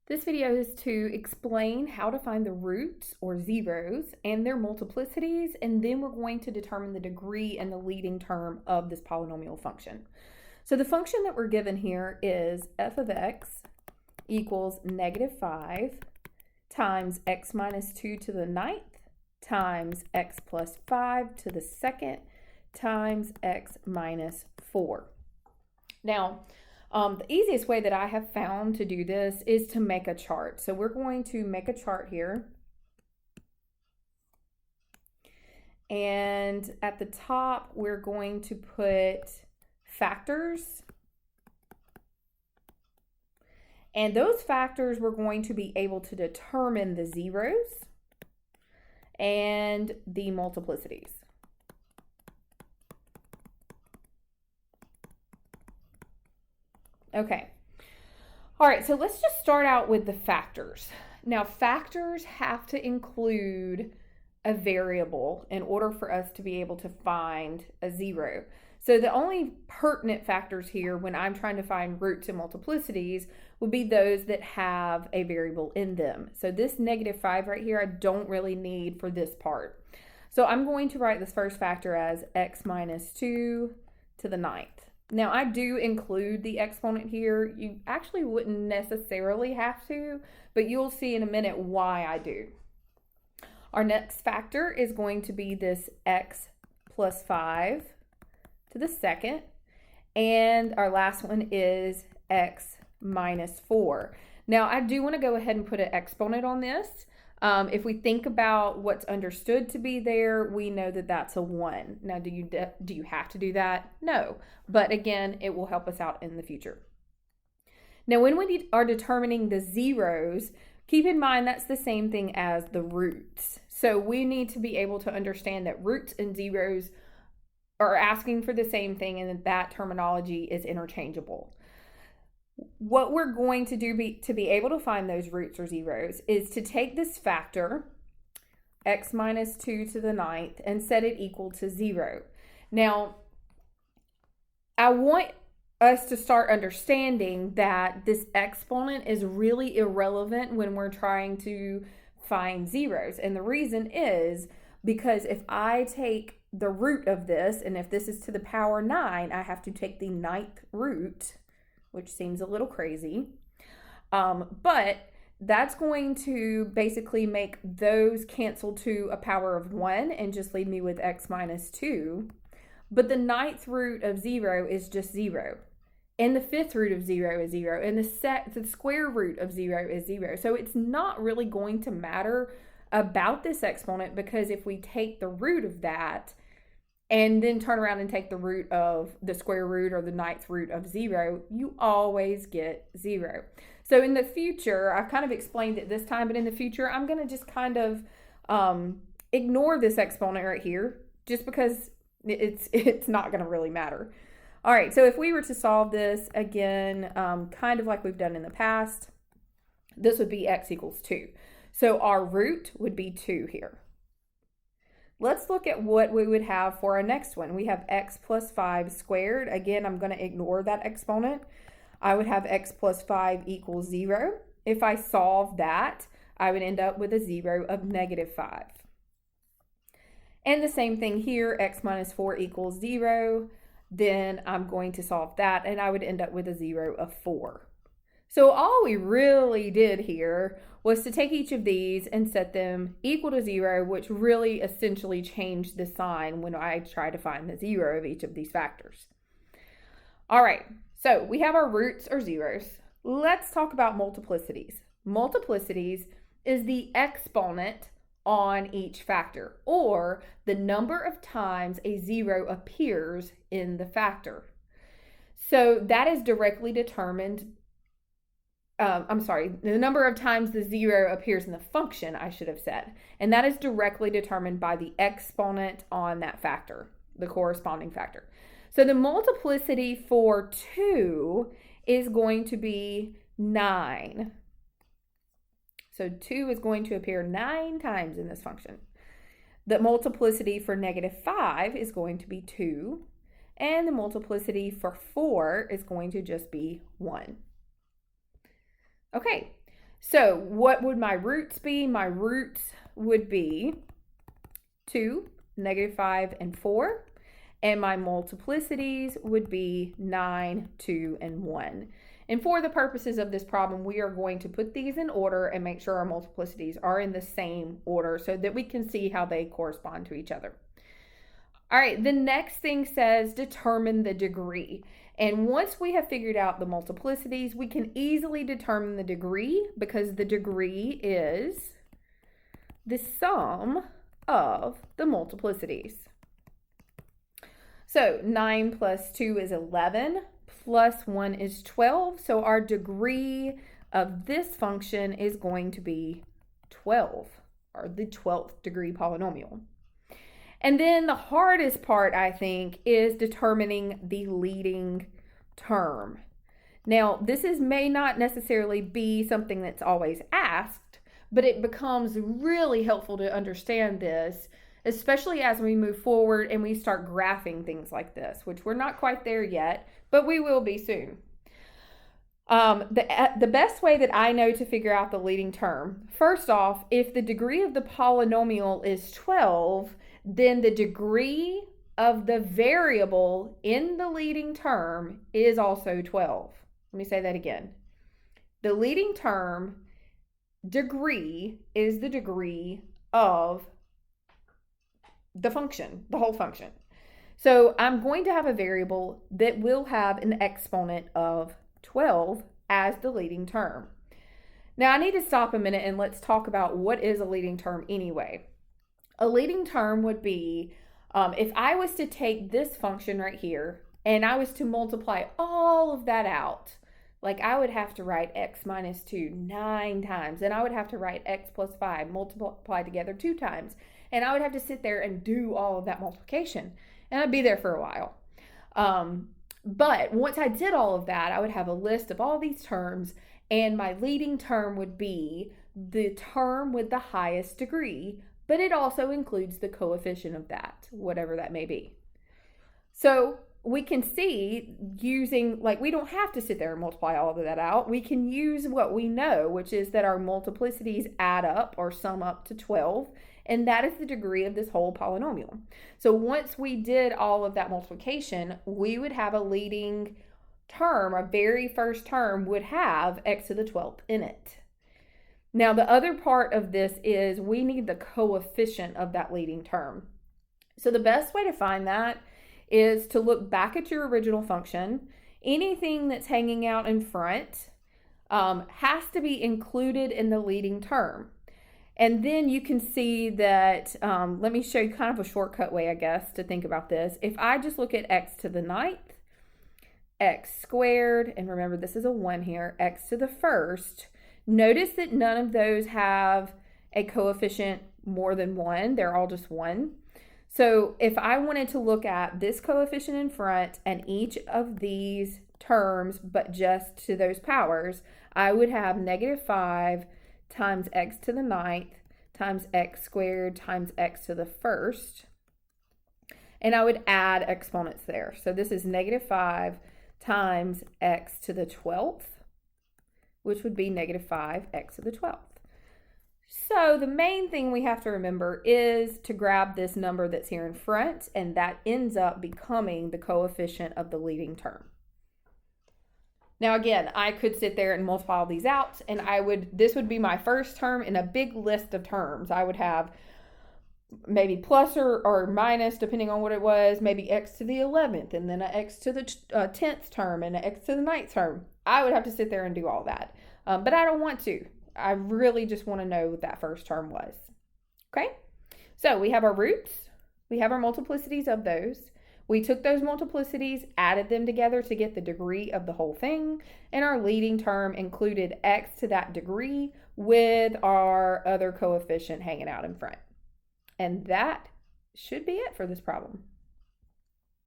This video is to explain how to find the roots or zeros and their multiplicities, and then we're going to determine the degree and the leading term of this polynomial function. So the function that we're given here is f of x equals -5 times x minus 2 to the ninth times x plus 5 to the second times x minus 4. Now, the easiest way that I have found to do this is to make a chart. So we're going to make a chart here. And at the top, we're going to put factors. And those factors, we're going to be able to determine the zeros and the multiplicities. Okay. All right, so let's just start out with the factors. Now, factors have to include a variable in order for us to be able to find a zero. So the only pertinent factors here when I'm trying to find roots and multiplicities would be those that have a variable in them. So this -5 right here, I don't really need for this part. So I'm going to write this first factor as x minus 2 to the ninth. Now, I do include the exponent here. You actually wouldn't necessarily have to, but you'll see in a minute why I do. Our next factor is going to be this x plus 5 to the second, and our last one is x minus 4. Now, I do want to go ahead and put an exponent on this. If we think about what's understood to be there, we know that that's a 1. Now, do you have to do that? No. But again, it will help us out in the future. Now, when we are determining the zeros, keep in mind that's the same thing as the roots. So we need to be able to understand that roots and zeros are asking for the same thing and that terminology is interchangeable. What we're going to do to be able to find those roots or zeros is to take this factor, x minus 2 to the ninth, and set it equal to 0. Now, I want us to start understanding that this exponent is really irrelevant when we're trying to find zeros. And the reason is because if I take the root of this, and if this is to the power 9, I have to take the ninth root, which seems a little crazy. But that's going to basically make those cancel to a power of 1 and just leave me with x minus 2. But the ninth root of 0 is just 0. And the fifth root of 0 is 0. And the square root of 0 is 0. So it's not really going to matter about this exponent, because if we take the root of that and then turn around and take the root of the square root or the ninth root of 0, you always get 0. So in the future, I've kind of explained it this time, but in the future, I'm going to just kind of ignore this exponent right here, just because it's not going to really matter. All right, so if we were to solve this again, kind of like we've done in the past, this would be x equals 2. So our root would be 2 here. Let's look at what we would have for our next one. We have x plus 5 squared. Again, I'm going to ignore that exponent. I would have x plus 5 equals 0. If I solve that, I would end up with a 0 of -5. And the same thing here, x minus 4 equals 0. Then I'm going to solve that, and I would end up with a 0 of 4. So all we really did here was to take each of these and set them equal to 0, which really essentially changed the sign when I try to find the 0 of each of these factors. All right, so we have our roots or zeros. Let's talk about multiplicities. Multiplicities is the exponent on each factor, or the number of times a 0 appears in the factor. So that is directly determined. The number of times the 0 appears in the function, I should have said. And that is directly determined by the exponent on that factor, the corresponding factor. So the multiplicity for 2 is going to be 9. So 2 is going to appear 9 times in this function. The multiplicity for -5 is going to be 2. And the multiplicity for 4 is going to just be 1. Okay, So what would my roots be? My roots would be 2, -5, and 4. And my multiplicities would be 9, 2, and 1. And for the purposes of this problem, we are going to put these in order and make sure our multiplicities are in the same order so that we can see how they correspond to each other. All right, the next thing says determine the degree. And once we have figured out the multiplicities, we can easily determine the degree because the degree is the sum of the multiplicities. So 9 plus 2 is 11, plus 1 is 12. So our degree of this function is going to be 12, or the 12th degree polynomial. And then the hardest part, I think, is determining the leading term. Now, this may not necessarily be something that's always asked, but it becomes really helpful to understand this, especially as we move forward and we start graphing things like this, which we're not quite there yet, but we will be soon. The best way that I know to figure out the leading term, first off, if the degree of the polynomial is 12, then the degree of the variable in the leading term is also 12. Let me say that again. The leading term degree is the degree of the function, the whole function. So I'm going to have a variable that will have an exponent of 12 as the leading term. Now I need to stop a minute and let's talk about what is a leading term anyway. A leading term would be if I was to take this function right here and I was to multiply all of that out, like I would have to write x minus 2 9 times, and I would have to write x plus 5 multiplied together 2 times, and I would have to sit there and do all of that multiplication, and I'd be there for a while. But once I did all of that, I would have a list of all these terms, and my leading term would be the term with the highest degree, but it also includes the coefficient of that, whatever that may be. So we can see using, like, we don't have to sit there and multiply all of that out. We can use what we know, which is that our multiplicities add up or sum up to 12, and that is the degree of this whole polynomial. So once we did all of that multiplication, we would have a leading term. Our very first term would have x to the 12th in it. Now, the other part of this is we need the coefficient of that leading term. So the best way to find that is to look back at your original function. Anything that's hanging out in front has to be included in the leading term. And then you can see that, let me show you kind of a shortcut way, I guess, to think about this. If I just look at x to the 9th, x squared, and remember this is a 1 here, x to the 1st, notice that none of those have a coefficient more than 1. They're all just 1. So if I wanted to look at this coefficient in front and each of these terms, but just to those powers, I would have -5 times x to the 9th times x squared times x to the 1st. And I would add exponents there. So this is -5 times x to the 12th, which would be -5 x to the 12th. So the main thing we have to remember is to grab this number that's here in front, and that ends up becoming the coefficient of the leading term. Now again, I could sit there and multiply all these out, and this would be my first term in a big list of terms. I would have maybe plus or minus, depending on what it was, maybe x to the 11th, and then an x to the 10th term, and an x to the 9th term. I would have to sit there and do all that, but I don't want to. I really just want to know what that first term was. Okay, so we have our roots, we have our multiplicities of those. We took those multiplicities, added them together to get the degree of the whole thing, and our leading term included x to that degree with our other coefficient hanging out in front. And that should be it for this problem.